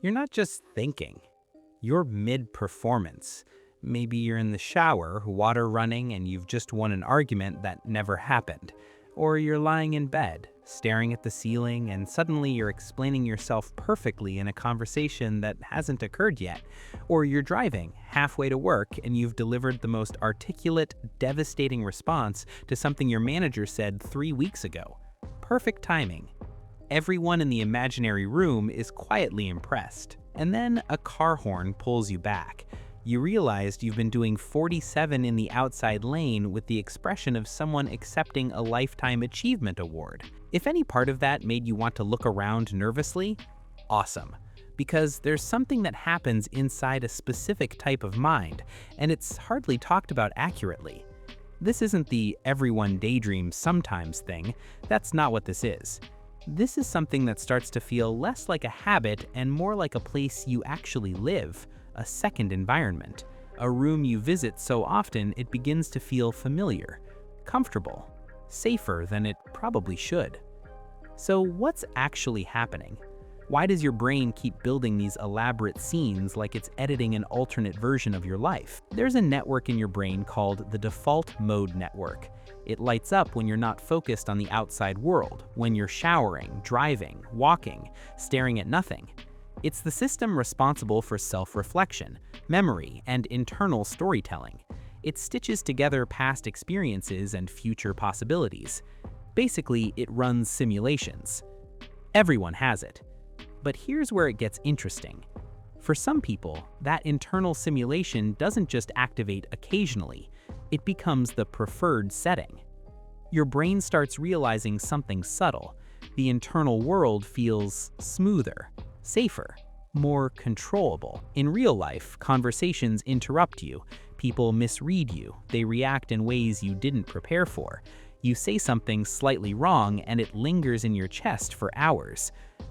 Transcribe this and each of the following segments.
You're not just thinking, you're mid-performance. Maybe you're in the shower, water running, and you've just won an argument that never happened. Or you're lying in bed, staring at the ceiling, and suddenly you're explaining yourself perfectly in a conversation that hasn't occurred yet. Or you're driving halfway to work and you've delivered the most articulate, devastating response to something your manager said 3 weeks ago. Perfect timing. Everyone in the imaginary room is quietly impressed. And then a car horn pulls you back. You realized you've been doing 47 in the outside lane with the expression of someone accepting a Lifetime Achievement Award. If any part of that made you want to look around nervously, awesome. Because there's something that happens inside a specific type of mind, and it's hardly talked about accurately. This isn't the everyone daydreams sometimes thing. That's not what this is. This is something that starts to feel less like a habit and more like a place you actually live, a second environment, a room you visit so often it begins to feel familiar, comfortable, safer than it probably should. So what's actually happening? Why does your brain keep building these elaborate scenes like it's editing an alternate version of your life? There's a network in your brain called the default mode network. It lights up when you're not focused on the outside world, when you're showering, driving, walking, staring at nothing. It's the system responsible for self-reflection, memory, and internal storytelling. It stitches together past experiences and future possibilities. Basically, it runs simulations. Everyone has it. But here's where it gets interesting. For some people, that internal simulation doesn't just activate occasionally, it becomes the preferred setting. Your brain starts realizing something subtle. The internal world feels smoother, safer, more controllable. In real life, conversations interrupt you. People misread you. They react in ways you didn't prepare for. You say something slightly wrong and it lingers in your chest for hours.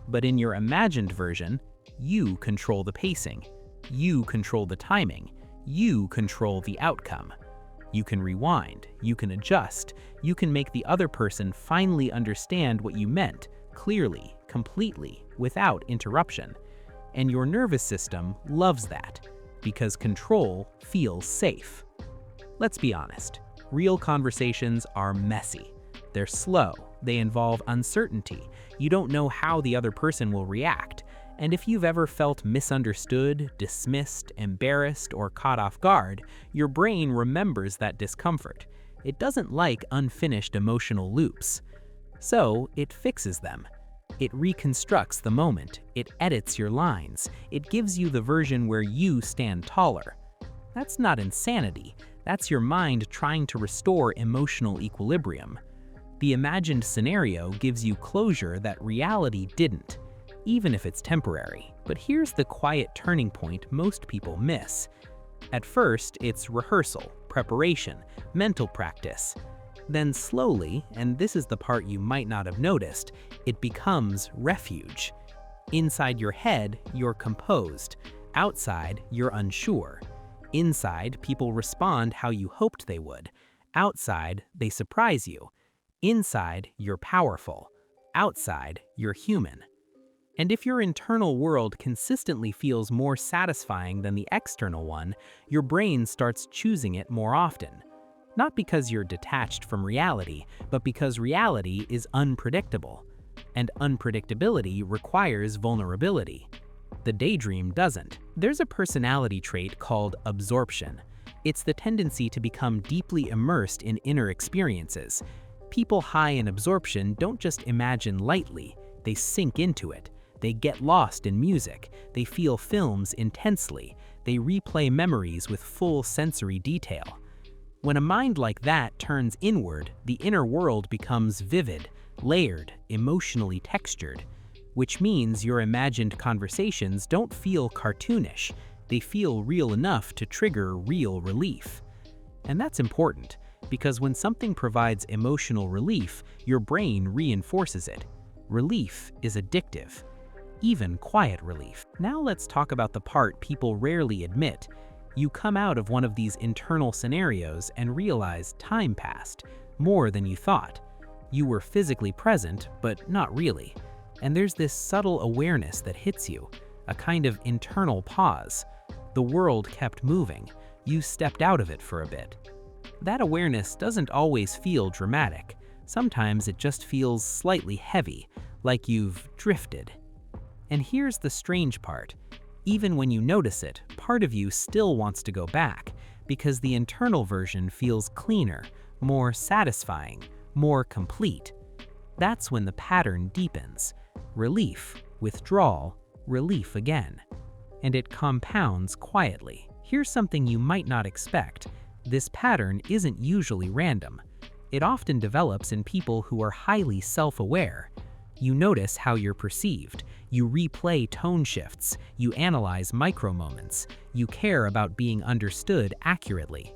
But in your imagined version, you control the pacing. You control the timing. You control the outcome. You can rewind, you can adjust, you can make the other person finally understand what you meant, clearly, completely, without interruption. And your nervous system loves that, because control feels safe. Let's be honest, real conversations are messy. They're slow, they involve uncertainty, you don't know how the other person will react. And if you've ever felt misunderstood, dismissed, embarrassed, or caught off guard, your brain remembers that discomfort. It doesn't like unfinished emotional loops. So it fixes them. It reconstructs the moment, it edits your lines, it gives you the version where you stand taller. That's not insanity, that's your mind trying to restore emotional equilibrium. The imagined scenario gives you closure that reality didn't, even if it's temporary. But here's the quiet turning point most people miss. At first, it's rehearsal, preparation, mental practice. Then slowly, and this is the part you might not have noticed, it becomes refuge. Inside your head, you're composed. Outside, you're unsure. Inside, people respond how you hoped they would. Outside, they surprise you. Inside, you're powerful. Outside, you're human. And if your internal world consistently feels more satisfying than the external one, your brain starts choosing it more often. Not because you're detached from reality, but because reality is unpredictable. And unpredictability requires vulnerability. The daydream doesn't. There's a personality trait called absorption. It's the tendency to become deeply immersed in inner experiences. People high in absorption don't just imagine lightly, they sink into it. They get lost in music, they feel films intensely, they replay memories with full sensory detail. When a mind like that turns inward, the inner world becomes vivid, layered, emotionally textured, which means your imagined conversations don't feel cartoonish, they feel real enough to trigger real relief. And that's important, because when something provides emotional relief, your brain reinforces it. Relief is addictive. Even quiet relief. Now let's talk about the part people rarely admit. You come out of one of these internal scenarios and realize time passed, more than you thought. You were physically present, but not really. And there's this subtle awareness that hits you. a kind of internal pause. The world kept moving. You stepped out of it for a bit. That awareness doesn't always feel dramatic. Sometimes it just feels slightly heavy, like you've drifted. And here's the strange part. Even when you notice it, part of you still wants to go back, because the internal version feels cleaner, more satisfying, more complete. That's when the pattern deepens. Relief, withdrawal, relief again. And it compounds quietly. Here's something you might not expect. This pattern isn't usually random. It often develops in people who are highly self-aware. You notice how you're perceived. You replay tone shifts. You analyze micro-moments. You care about being understood accurately.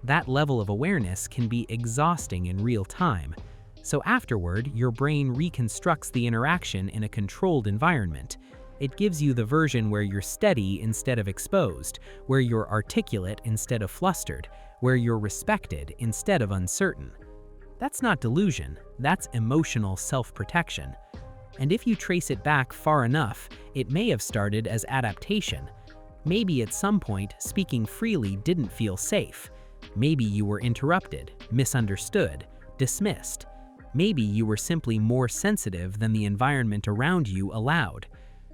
That level of awareness can be exhausting in real time. So afterward, your brain reconstructs the interaction in a controlled environment. It gives you the version where you're steady instead of exposed, where you're articulate instead of flustered, where you're respected instead of uncertain. That's not delusion, that's emotional self-protection. And if you trace it back far enough, it may have started as adaptation. Maybe at some point, speaking freely didn't feel safe. Maybe you were interrupted, misunderstood, dismissed. Maybe you were simply more sensitive than the environment around you allowed.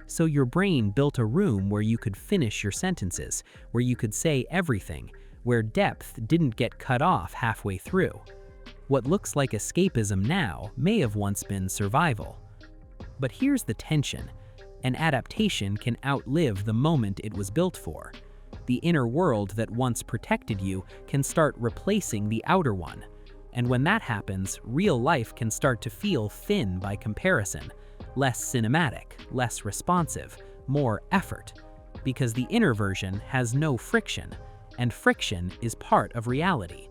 So your brain built a room where you could finish your sentences, where you could say everything, where depth didn't get cut off halfway through. What looks like escapism now may have once been survival. But here's the tension. An adaptation can outlive the moment it was built for. The inner world that once protected you can start replacing the outer one. And when that happens, real life can start to feel thin by comparison. Less cinematic, less responsive, more effort. Because the inner version has no friction, and friction is part of reality.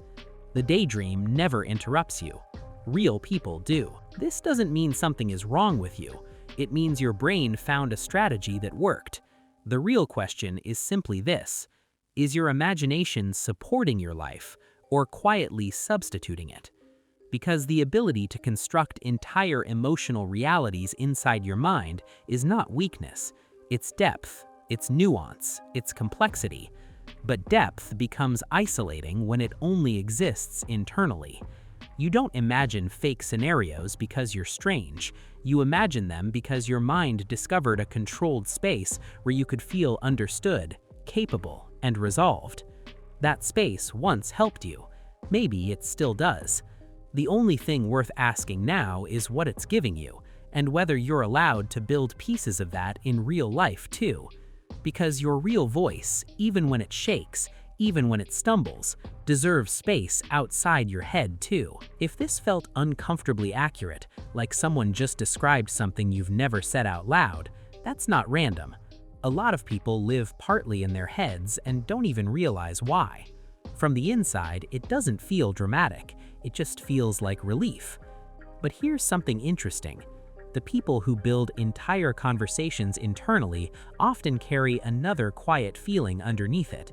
The daydream never interrupts you. Real people do. This doesn't mean something is wrong with you. It means your brain found a strategy that worked. The real question is simply this: is your imagination supporting your life or quietly substituting it? Because the ability to construct entire emotional realities inside your mind is not weakness. It's depth, it's nuance, it's complexity. But depth becomes isolating when it only exists internally. You don't imagine fake scenarios because you're strange. You imagine them because your mind discovered a controlled space where you could feel understood, capable, and resolved. That space once helped you. Maybe it still does. The only thing worth asking now is what it's giving you, and whether you're allowed to build pieces of that in real life too. Because your real voice, even when it shakes, even when it stumbles, deserves space outside your head too. If this felt uncomfortably accurate, like someone just described something you've never said out loud, that's not random. A lot of people live partly in their heads and don't even realize why. From the inside, it doesn't feel dramatic, it just feels like relief. But here's something interesting. The people who build entire conversations internally often carry another quiet feeling underneath it.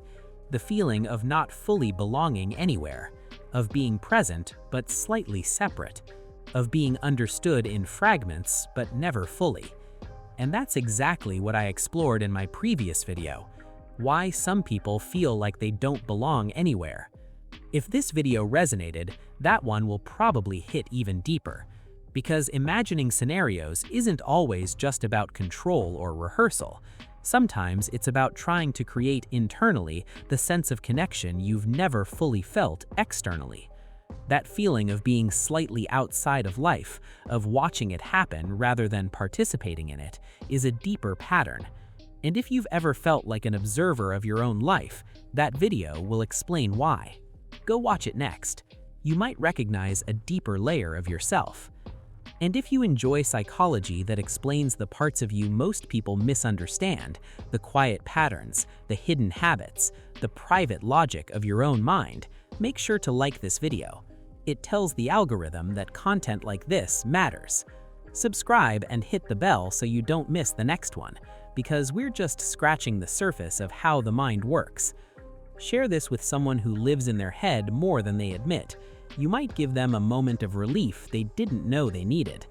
The feeling of not fully belonging anywhere, of being present but slightly separate, of being understood in fragments but never fully. And that's exactly what I explored in my previous video: why some people feel like they don't belong anywhere. If this video resonated, that one will probably hit even deeper. Because imagining scenarios isn't always just about control or rehearsal. Sometimes it's about trying to create internally the sense of connection you've never fully felt externally. That feeling of being slightly outside of life, of watching it happen rather than participating in it, is a deeper pattern. And if you've ever felt like an observer of your own life, that video will explain why. Go watch it next. You might recognize a deeper layer of yourself. And if you enjoy psychology that explains the parts of you most people misunderstand, the quiet patterns, the hidden habits, the private logic of your own mind, make sure to like this video. It tells the algorithm that content like this matters. Subscribe and hit the bell so you don't miss the next one, because we're just scratching the surface of how the mind works. Share this with someone who lives in their head more than they admit. You might give them a moment of relief they didn't know they needed.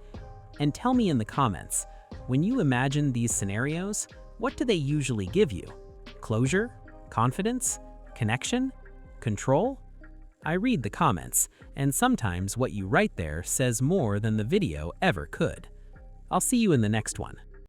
And tell me in the comments, when you imagine these scenarios, What do they usually give you? Closure? Confidence? Connection? Control? I read the comments, and sometimes what you write there says more than the video ever could. I'll see you in the next one.